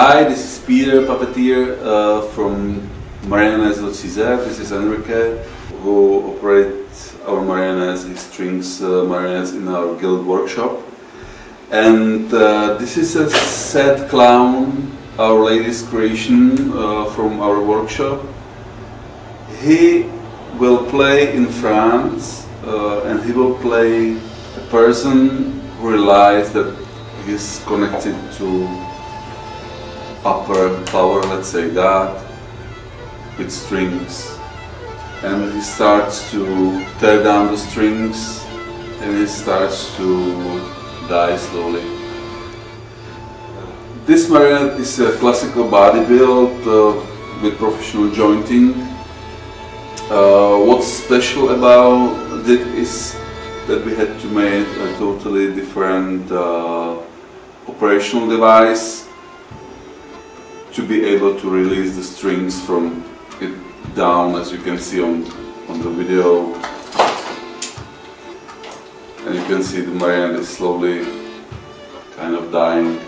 Hi, this is Peter, puppeteer from Marionettes.cz. This is Enrique, who operates our marionettes. He strings marionettes in our guild workshop. And this is a sad clown, our latest creation from our workshop. He will play in France and he will play a person who realizes that he's connected to upper power, let's say God, with strings, and he starts to tear down the strings and he starts to die slowly. This marionette is a classical body build with professional jointing. What's special about it is that we had to make a totally different operational device to be able to release the strings from it down, as you can see on the video. And you can see the marionette is slowly kind of dying.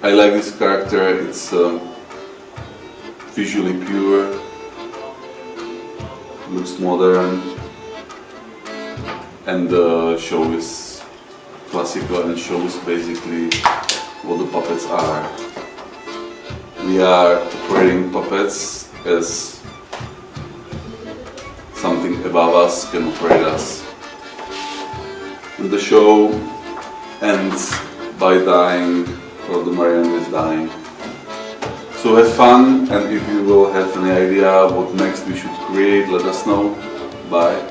I like this character, it's visually pure, looks modern, and the show is classical and shows basically what the puppets are. We are operating puppets as something above us can operate us. And the show ends by dying, or the marionette is dying. So have fun, and if you will have any idea what next we should create, let us know. Bye.